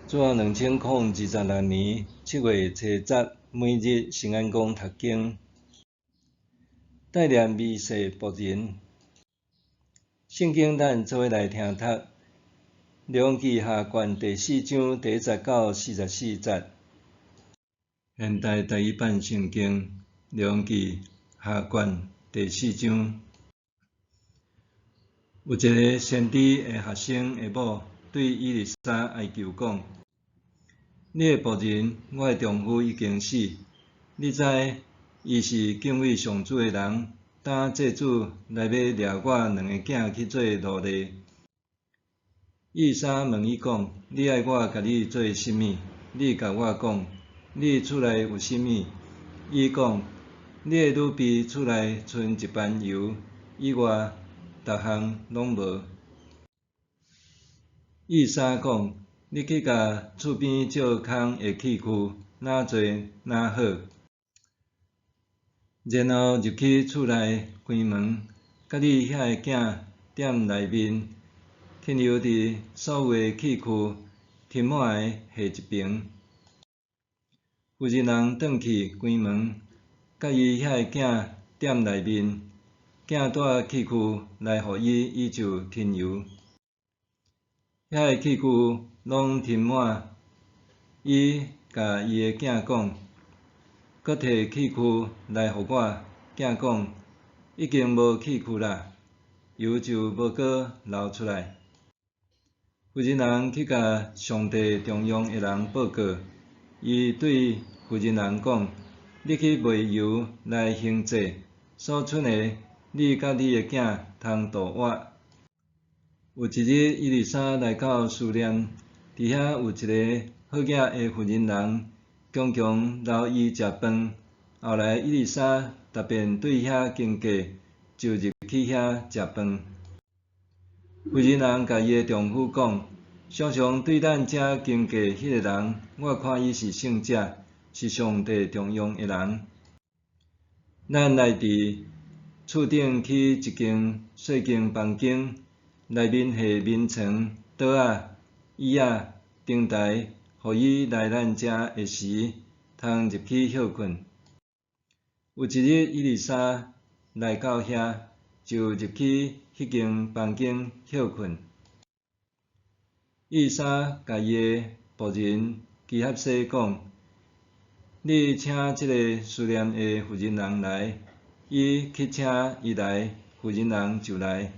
自2026年7月初10，每日圣安宫读经，带念弥世仆人。圣经咱做伙来听读，《列王记下卷》第4章第1节到44节。现代第一版圣经，《列王记下卷》第4章。有一个先知的学生的某对以利沙哀求讲：你的仆人，我的丈夫已经死。你知伊是敬畏上主的人，当祭主来要掠我2个囝去做奴隶。以利沙问伊讲：你爱我甲你做甚物？你甲我讲，你厝内有甚物？伊讲：你的女婢厝内剩1盘油，以外逐项拢无。以利沙讲：你去甲厝边借空的器具，哪做哪好。然后入去厝内关门，甲你遐个囝踮内面，添油伫所有的器具填满的下一边。妇人人转去关门，甲伊遐个囝踮内面，囝带器具来互伊，伊就添油。遐个器具拢填满，伊甲伊的囝讲：搁摕器具来互我。囝讲：已经无器具啦，油就无搁流出来。妇人人去甲上帝中央的人报告，伊对妇人人讲：你去卖油来行祭，所剩的你甲你的囝通度活。有一日，以利沙来到书念，伫遐有一个好野的妇人人，常常留伊食饭。后来，以利沙逐遍对遐经过，就入去遐食饭。妇人人甲伊的丈夫讲：常常对咱遮经过迄个人，我看伊是圣者，是上帝中央的人。咱来伫厝顶起一间细间房间，内面下眠床、桌仔、椅仔、灯台，互伊来咱遮的时，通入去歇困。有一日，以利沙来到遐，就入去迄间房间歇困。以利沙甲伊的仆人基哈西讲：你请即个思念的妇人人来。伊去请伊来，妇人人就来。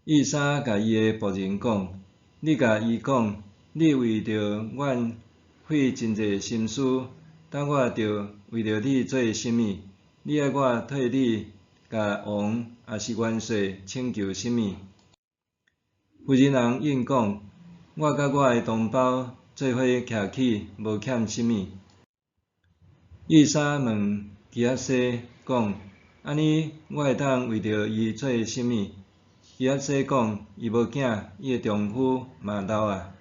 以利沙甲伊的仆人讲：你甲伊讲，你为着阮费真济心思，当我着为着你做甚物？你爱我替你甲王也是元帅请求甚物？妇人人应讲：我甲我的同胞做伙徛起，无欠甚物。以利沙问基哈西讲：安尼我会当为着伊做甚物？基哈西讲：伊无囝，伊的丈夫嘛老啊。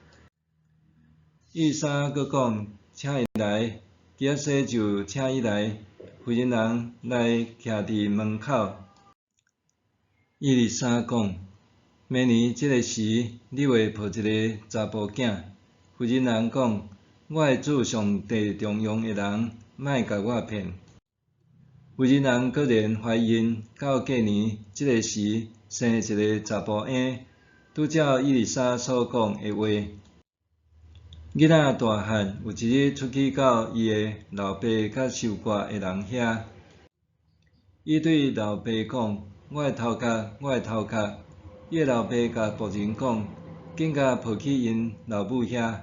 以利沙阁讲：请伊来。基哈西就请伊来。妇人人来徛伫门口。以利沙讲：明年即个时，你会抱一个查甫囝。妇人人讲：我的主上帝中央的人，莫甲我骗。妇人人果然怀孕，到过年即个时生一个查甫婴，拄照以利沙所讲的话。囡仔大汉，有一日出去到伊的老爸甲收割的人遐，伊对老爸讲：我的头壳，我的头壳。伊的老爸甲仆人讲：紧甲抱去因老母遐。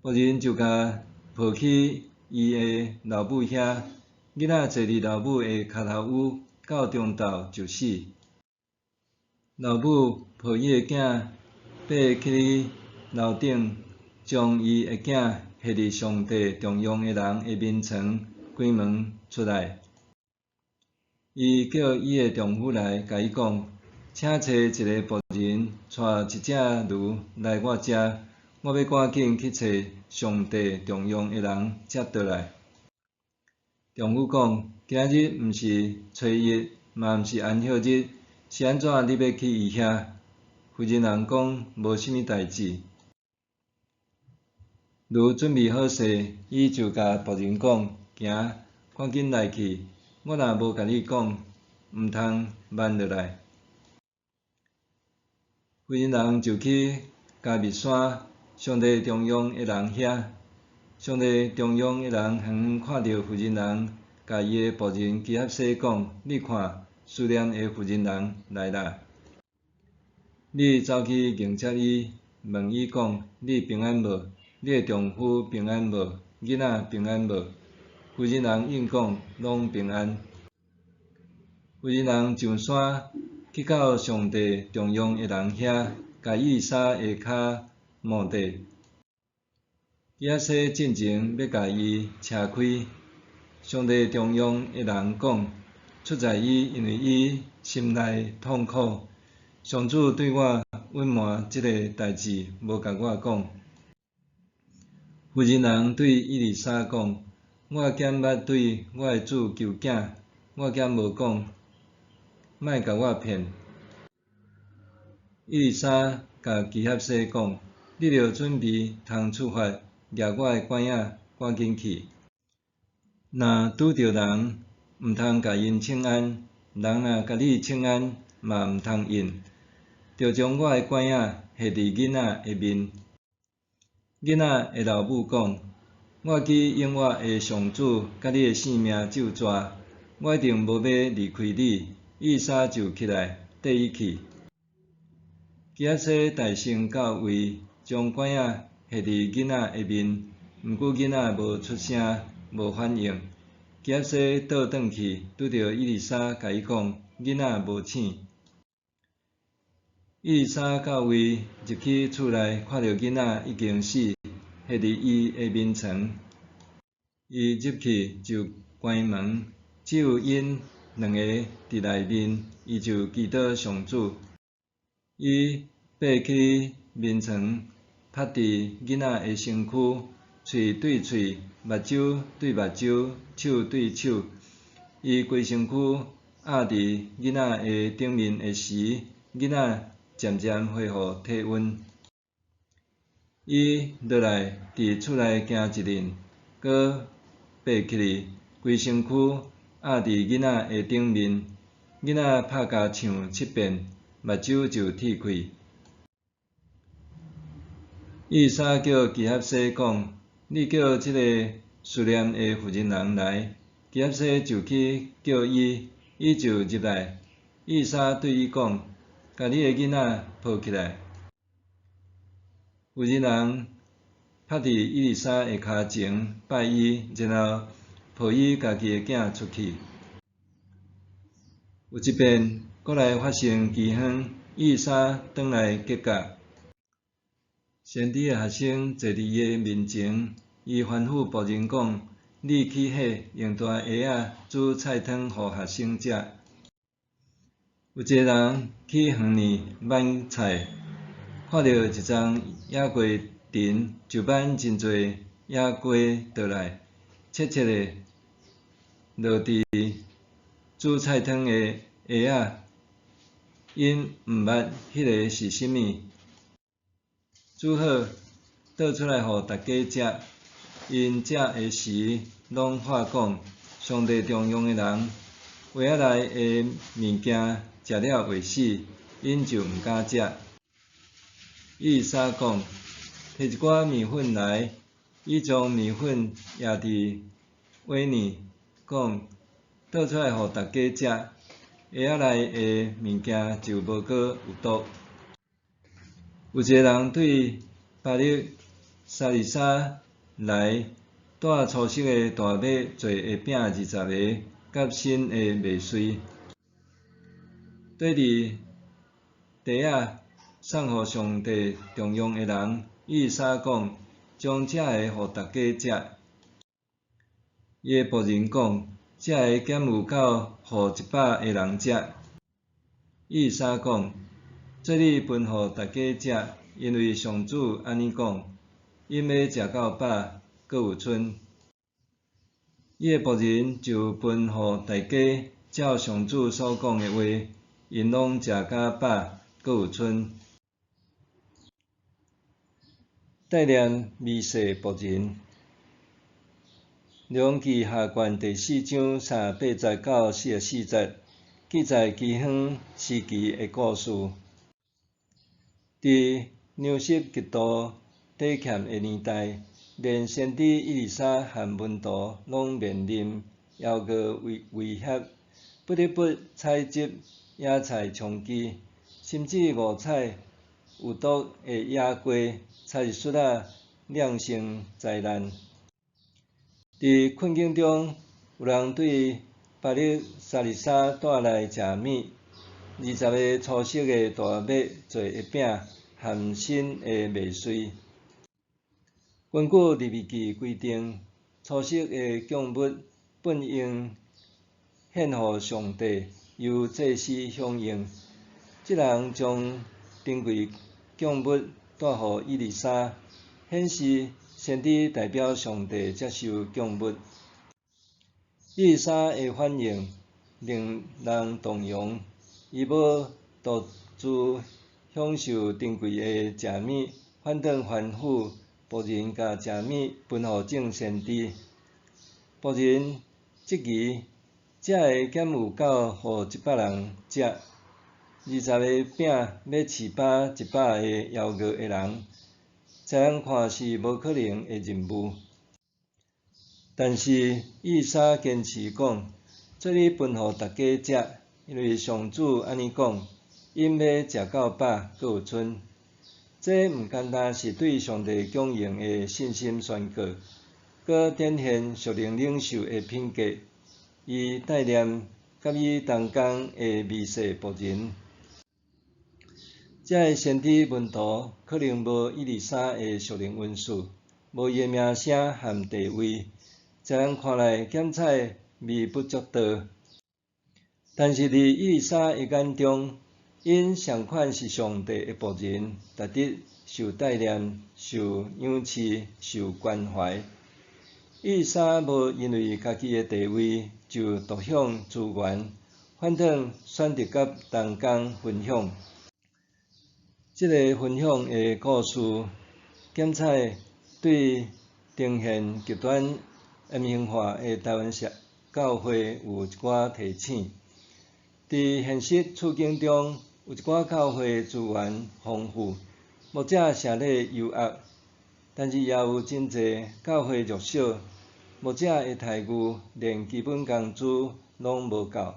仆人就甲抱去伊的老母遐。囡仔坐伫老母的骹头趺，到中昼就死。老母抱伊的囝爬去楼顶，将伊的囝下伫上帝中央的人的面床，关门出来。伊叫伊的丈夫来，甲伊讲：请找一个仆人，带一只驴来我遮，我要赶紧去找上帝中央的人接倒来。丈夫讲：今仔日毋是初一，嘛毋是安息日，是安怎你要去伊遐？妇人人讲：无甚物代志。如准备好势，伊就甲仆人讲：行，赶紧来去，我若无甲你讲，毋通慢落来。妇人就去加密山，上帝中央的人遐。上帝中央的人远远看到妇人，甲伊的仆人基合西讲：你看，思念的妇人来啦！你走去迎接伊，问伊讲：你平安无？你的丈夫平安无？囡仔平安无？妇人应讲：拢平安。妇人上山，去到上帝中央的人遐，甲伊莎下骹摸地。基仔西进前要甲伊车开，上帝中央的人讲：出在伊，因为伊心内痛苦。上主对我隐瞒即个代志，无甲我讲。妇人对伊丽莎讲：我减捌对我的主求囝，我减无讲，莫甲我骗。伊丽莎甲基合西讲：你着准备通出发。举我的拐仔，赶紧去。若拄着人，毋通甲因请安；人若甲你请安，嘛毋通应。着将我的拐仔下伫囡仔的面。囡仔的老母讲：我去永活的上主甲你的性命咒詛，我一定无要离开你。伊莎就起来，缀伊去。基仔西大声到位，将拐仔下伫囡仔的面，毋过囡仔无出声，无反应。基仔西倒转去，拄着伊丽莎，甲伊讲：囡仔无醒。伊丽莎到位入去厝内，看到囡仔已经死，下伫伊的面床。伊入去就关门，只有因两个伫内面，伊就祈祷上主。伊爬起面床，趴伫囡仔的身躯，喙对喙，目睭对目睭，手对手。伊规身躯压伫囡仔的顶面的时，囡仔渐渐恢复体温。伊落来伫厝内行一阵，搁爬起来，规身躯压伫囡仔的顶面。囡仔拍甲唱7遍，目睭就铁开。伊莎叫基合西讲：你叫即个思念的妇人来。基合西就去叫伊，伊就入来。伊莎对伊讲：甲你的囡仔抱起来。妇人趴伫伊丽莎的骹前拜伊，然后抱伊家己的囝出去。有一遍，搁来发生饥荒，伊丽莎转来结甲。先知的学生坐伫伊的面前，伊吩咐仆人讲：你去火用大鸭仔煮菜汤，互学生食。有一个人去园里挽菜，看到一丛野花藤，就挽真侪野花倒来，切切的落伫煮菜汤的鸭仔。因毋捌迄个是甚物。煮好，倒出来互大家食。因食的时，拢话讲：上帝中央的人，胃仔内的物件食了会死，因就毋敢食。伊丽莎讲：摕一寡面粉来。伊将面粉压伫碗里，讲：倒出来互大家食。鸭仔内的物件就无阁有毒。有一个人对巴力沙利沙来，带粗色的大马做的饼20个，甲新的麦穗，缀伫地仔送互上帝中央的人。伊丽莎讲：将这个互大家食。伊的仆人讲：这个减有够互100个人食。伊丽莎讲：做你分互大家食，因为上主安尼讲：因要食到饱，阁有剩。伊的仆人就分互大家，照上主所讲的话，因拢食甲饱，阁有剩。代念弥世仆人。列王记下卷第4章38到44节，记载饥荒时期的故事。伫粮食极度短欠的年代，连先知以利沙和门徒拢面临妖恶威胁，不得不采集野菜充饥，甚至误采有毒的野花，差一屑仔酿成灾难。伫困境中，有人对巴力沙利沙带来食米，20个粗细的大麦做的饼和新的麦穗。根据利未记规定，粗细的供物本应献予上帝，由祭司享用。这人将珍贵供物带予以利沙，显示先知代表上帝接受供物。以利沙的反应令人动容，伊要独自享受珍贵的食米，反倒吩咐仆人甲食米分予众先知。仆人质疑，才会减有够予100人食，20个饼要饲饱100个枵饿的人，在人看是无可能的任务。但是以利沙坚持讲，做你分予大家食，因为上主安尼讲，因要食到饱，阁有剩。这毋单单是对上帝供应的信心宣告，阁展现属灵领袖的品格。伊带念甲伊同工的弥世仆人。这先知门徒可能无以利沙的属灵温数，无伊的名声和地位，在人看来检采微不足道。但是伫以利沙的眼中，因上款是上帝的仆人，值得受带念、受仰视、受关怀。以利沙无因为家己的地位就独享资源，反倒选择甲同工分享。这个分享的故事，检采对呈现极端严刑化的台湾教会有一寡提醒。伫现实处境中，有一寡教会资源丰富，牧者社礼优渥，但是也有真侪教会弱小，牧者的待遇连基本工资拢无够。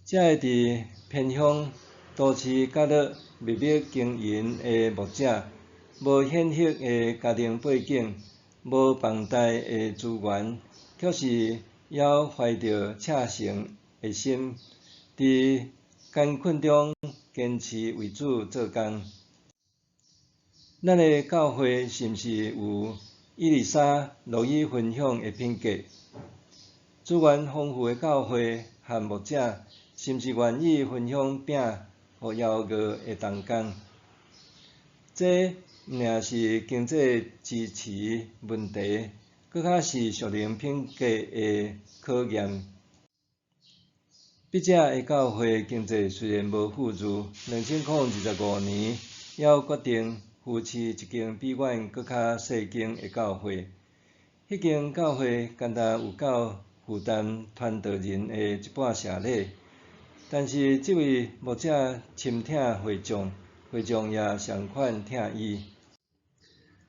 这伫偏乡都市角落秘密经营的牧者，无显赫的家庭背景，无庞大的资源，却是要怀着赤诚的心，伫艰困中坚持为主做工。咱的教会是毋是有以利沙乐意分享的品格？资源丰富的教会和牧者，是毋是愿意分享饼予枵饿的同工？这毋仅是经济支持问题，搁较是属灵品格的考验。笔者的教会经济虽然无富裕，2025年还决定扶持一间比阮搁较细间的教会。迄间教会干焦有够负担传道人的一半社礼，但是这位牧者深疼会众，会众也同款疼伊。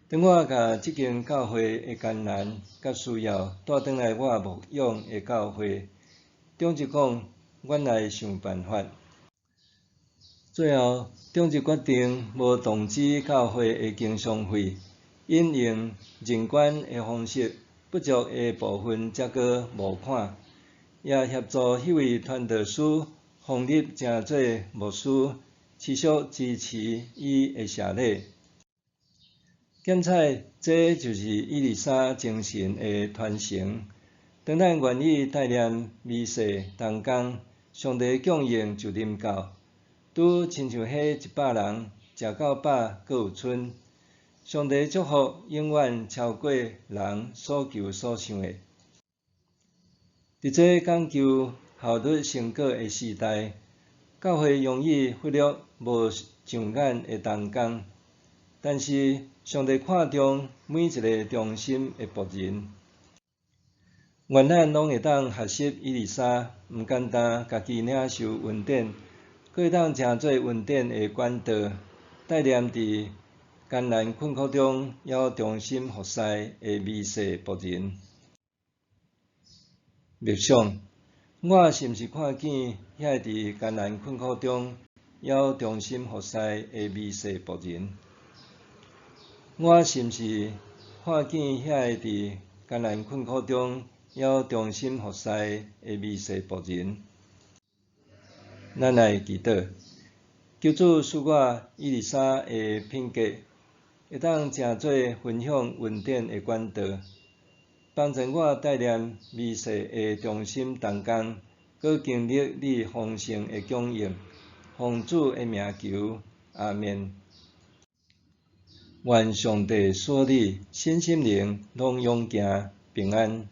当我甲这间教会的艰难甲需要带转来我牧养的教会，总之讲，阮来想办法。最后，总之决定无动止教会的经常费，因用人管的方式，不足的部分则搁募款，也协助迄位传道师创立正做牧师，持续支持伊的社礼。检采这就是以利沙精神的传承。当咱愿意带念弥世同工，上帝供应就临到。拄亲像迄100人食到饱，阁有剩。上帝祝福永远超过人所求所想的。伫这讲究效率成果的时代，教会容易忽略无上眼的同工。但是上帝看重每一个忠心的仆人。愿咱拢会当学习以利沙，毋简单家己领受恩典，佫会当成做恩典的管道，带念伫艰难困苦中，还有忠心服侍的美事仆人。默想，我是毋是看见遐伫艰难困苦中，还有忠心服侍的美事仆人？我是毋是看见遐伫艰难困苦中，还有忠心服侍的美事仆人？咱来祈祷，求主赐我以利沙的品格，会当成做分享恩典的管道，帮助我带念美事的忠心同工，佮经历你丰盛的供应。奉主的名求，阿们。愿上帝赐你身心灵拢永行平安。